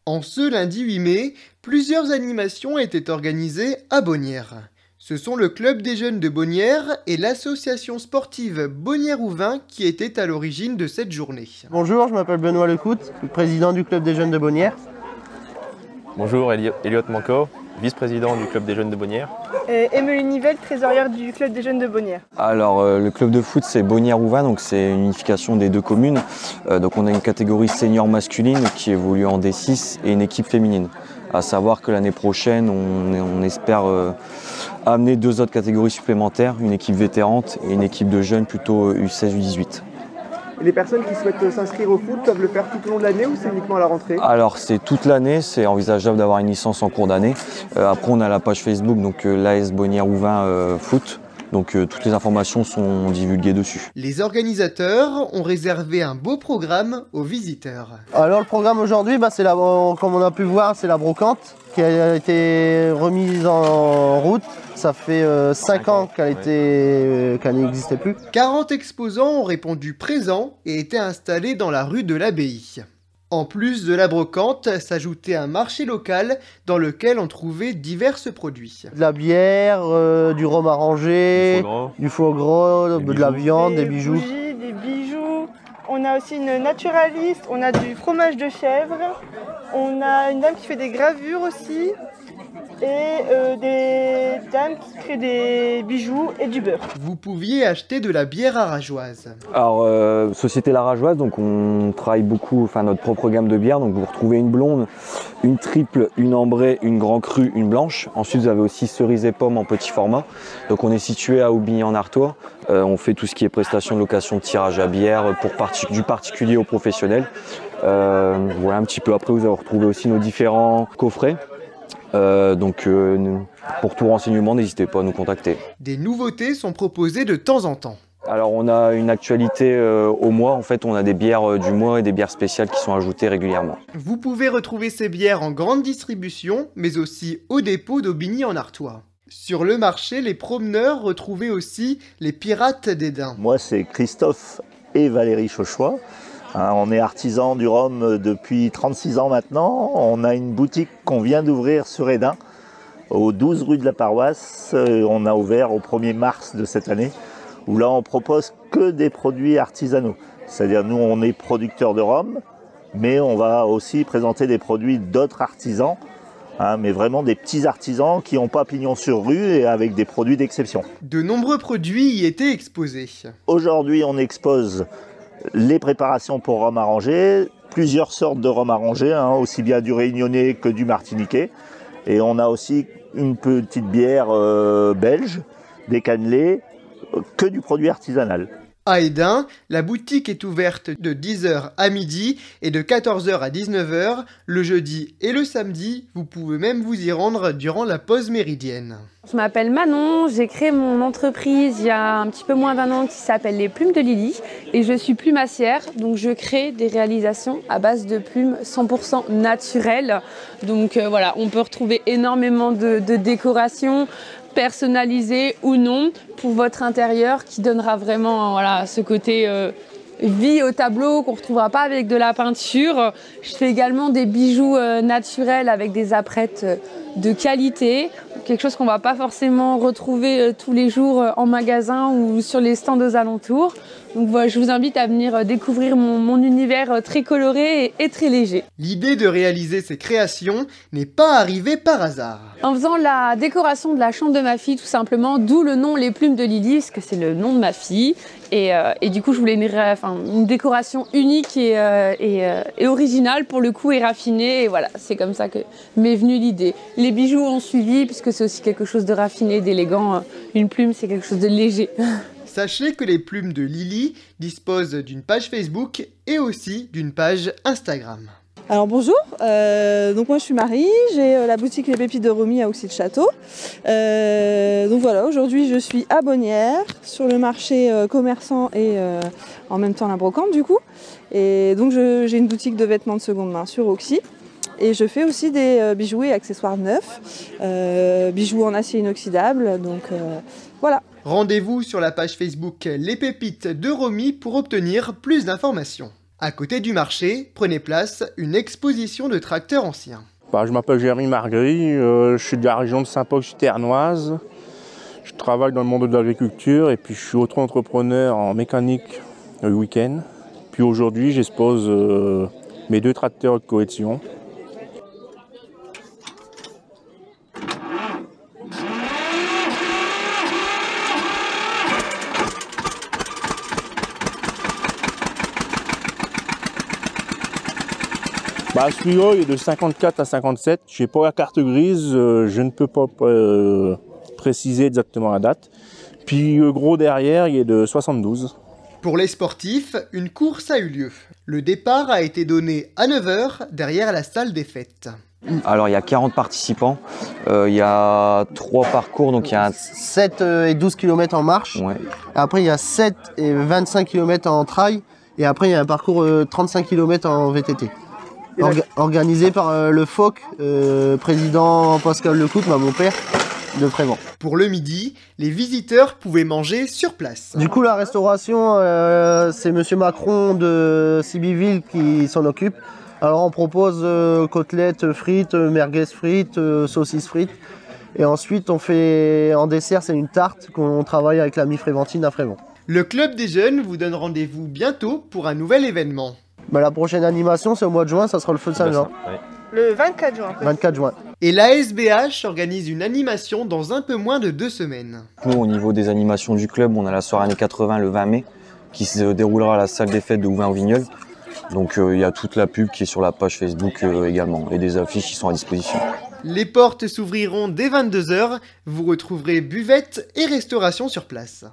En ce lundi 8 mai, plusieurs animations étaient organisées à Bonnières. Ce sont le Club des Jeunes de Bonnières et l'association sportive Bonnières-Ouvin qui étaient à l'origine de cette journée. Bonjour, je m'appelle Benoît Lecoute, président du Club des Jeunes de Bonnières. Bonjour, Elliot Manco, vice-président du Club des Jeunes de Bonnières. Et Emeline Nivelle, trésorière du Club des Jeunes de Bonnières. Alors le club de foot c'est Bonnières-Ouvin, donc c'est une unification des deux communes. Donc on a une catégorie senior masculine qui évolue en D6 et une équipe féminine. À savoir que l'année prochaine on espère amener deux autres catégories supplémentaires, une équipe vétérante et une équipe de jeunes plutôt U16, U18. Et les personnes qui souhaitent s'inscrire au foot peuvent le faire tout au long de l'année ou c'est uniquement à la rentrée? Alors c'est toute l'année, c'est envisageable d'avoir une licence en cours d'année. Après on a la page Facebook, donc l'AS Bonnières-Ouvin Foot. Donc toutes les informations sont divulguées dessus. Les organisateurs ont réservé un beau programme aux visiteurs. Alors le programme aujourd'hui, comme on a pu voir, c'est la brocante qui a été remise en route. Ça fait 5 ans qu'elle n'existait plus. 40 exposants ont répondu présents et étaient installés dans la rue de l'Abbaye. En plus de la brocante, s'ajoutait un marché local dans lequel on trouvait divers produits. De la bière, du rhum arrangé, du foie gras, de la viande, des bijoux. Des bijoux. On a aussi une naturaliste, on a du fromage de chèvre. On a une dame qui fait des gravures aussi. Et des dames qui créent des bijoux et du beurre. Vous pouviez acheter de la bière arageoise. Alors, Société Larageoise, donc on travaille beaucoup, notre propre gamme de bières. Donc vous retrouvez une blonde, une triple, une ambrée, une grand cru, une blanche. Ensuite, vous avez aussi cerise et pomme en petit format. Donc on est situé à Aubigny-en-Artois. On fait tout ce qui est prestation de location de tirage à bière du particulier au professionnel. Voilà un petit peu. Après, vous allez retrouver aussi nos différents coffrets. Pour tout renseignement, n'hésitez pas à nous contacter. Des nouveautés sont proposées de temps en temps. Alors on a une actualité au mois, en fait on a des bières du mois et des bières spéciales qui sont ajoutées régulièrement. Vous pouvez retrouver ces bières en grande distribution, mais aussi au dépôt d'Aubigny-en-Artois. Sur le marché, les promeneurs retrouvaient aussi les pirates des Daims. Moi c'est Christophe et Valérie Chauchois. On est artisan du rhum depuis 36 ans maintenant. On a une boutique qu'on vient d'ouvrir sur Hesdin, au 12 rue de la Paroisse. On a ouvert au 1er mars de cette année, où là on propose que des produits artisanaux. C'est-à-dire nous on est producteurs de rhum, mais on va aussi présenter des produits d'autres artisans, mais vraiment des petits artisans qui n'ont pas pignon sur rue et avec des produits d'exception. De nombreux produits y étaient exposés. Aujourd'hui on expose les préparations pour rhum arrangé, plusieurs sortes de rhum arrangé, aussi bien du réunionnais que du martiniquais. Et on a aussi une petite bière belge, des cannelés, que du produit artisanal. À Hesdin, la boutique est ouverte de 10h à midi et de 14h à 19h, le jeudi et le samedi. Vous pouvez même vous y rendre durant la pause méridienne. Je m'appelle Manon, j'ai créé mon entreprise il y a un petit peu moins d'un an qui s'appelle Les Plumes de Lily et je suis plumassière, donc je crée des réalisations à base de plumes 100% naturelles. Donc voilà, on peut retrouver énormément de décorations personnalisées ou non pour votre intérieur qui donnera vraiment ce côté vie au tableau qu'on ne retrouvera pas avec de la peinture. Je fais également des bijoux naturels avec des apprêtes de qualité, quelque chose qu'on ne va pas forcément retrouver tous les jours en magasin ou sur les stands aux alentours. Donc voilà, je vous invite à venir découvrir mon univers très coloré et très léger. L'idée de réaliser ces créations n'est pas arrivée par hasard. En faisant la décoration de la chambre de ma fille, tout simplement, d'où le nom Les Plumes de Lily, parce que c'est le nom de ma fille. Et du coup, je voulais une décoration unique et originale pour le coup et raffinée. Et voilà, c'est comme ça que m'est venue l'idée. Les bijoux ont suivi, puisque c'est aussi quelque chose de raffiné, d'élégant. Une plume, c'est quelque chose de léger. Sachez que les Plumes de Lily disposent d'une page Facebook et aussi d'une page Instagram. Alors bonjour, donc moi je suis Marie, j'ai la boutique Les Pépites de Romy à Auxy-le-Château. Donc voilà, aujourd'hui je suis à Bonnières, sur le marché commerçant et en même temps la brocante du coup. Et donc j'ai une boutique de vêtements de seconde main sur Auxy. Et je fais aussi des bijoux et accessoires neufs, bijoux en acier inoxydable, donc voilà. Rendez-vous sur la page Facebook Les Pépites de Romy pour obtenir plus d'informations. À côté du marché, prenait place une exposition de tracteurs anciens. Je m'appelle Jérémy Margry, je suis de la région de Saint-Paul-sur-Ternoise. Je travaille dans le monde de l'agriculture et puis je suis auto-entrepreneur en mécanique le week-end. Puis aujourd'hui, j'expose mes 2 tracteurs de cohésion. Celui-là il est de 54 à 57. Je n'ai pas la carte grise, je ne peux pas préciser exactement la date. Puis le gros derrière, il est de 72. Pour les sportifs, une course a eu lieu. Le départ a été donné à 9 h derrière la salle des fêtes. Alors il y a 40 participants, il y a 3 parcours, donc il y a 7 et 12 km en marche. Ouais. Après il y a 7 et 25 km en trail. Et après il y a un parcours 35 km en VTT. Organisé par le FOC, président Pascal Lecoutre, mon père, de Prévent. Pour le midi, les visiteurs pouvaient manger sur place. Du coup, la restauration, c'est Monsieur Macron de Sibiville qui s'en occupe. Alors, on propose côtelettes frites, merguez frites, saucisses frites. Et ensuite, on fait en dessert, c'est une tarte qu'on travaille avec l'ami Fréventine à Frévent. Le Club des Jeunes vous donne rendez-vous bientôt pour un nouvel événement. La prochaine animation, c'est au mois de juin, ça sera le feu de Saint-Jean. Le 24 juin. 24 juin. Et l'ASBH organise une animation dans un peu moins de 2 semaines. Nous, au niveau des animations du club, on a la soirée années 80 le 20 mai qui se déroulera à la salle des fêtes de Houvain-Vigneul. Donc il y a toute la pub qui est sur la page Facebook également et des affiches qui sont à disposition. Les portes s'ouvriront dès 22 h. Vous retrouverez buvette et restauration sur place.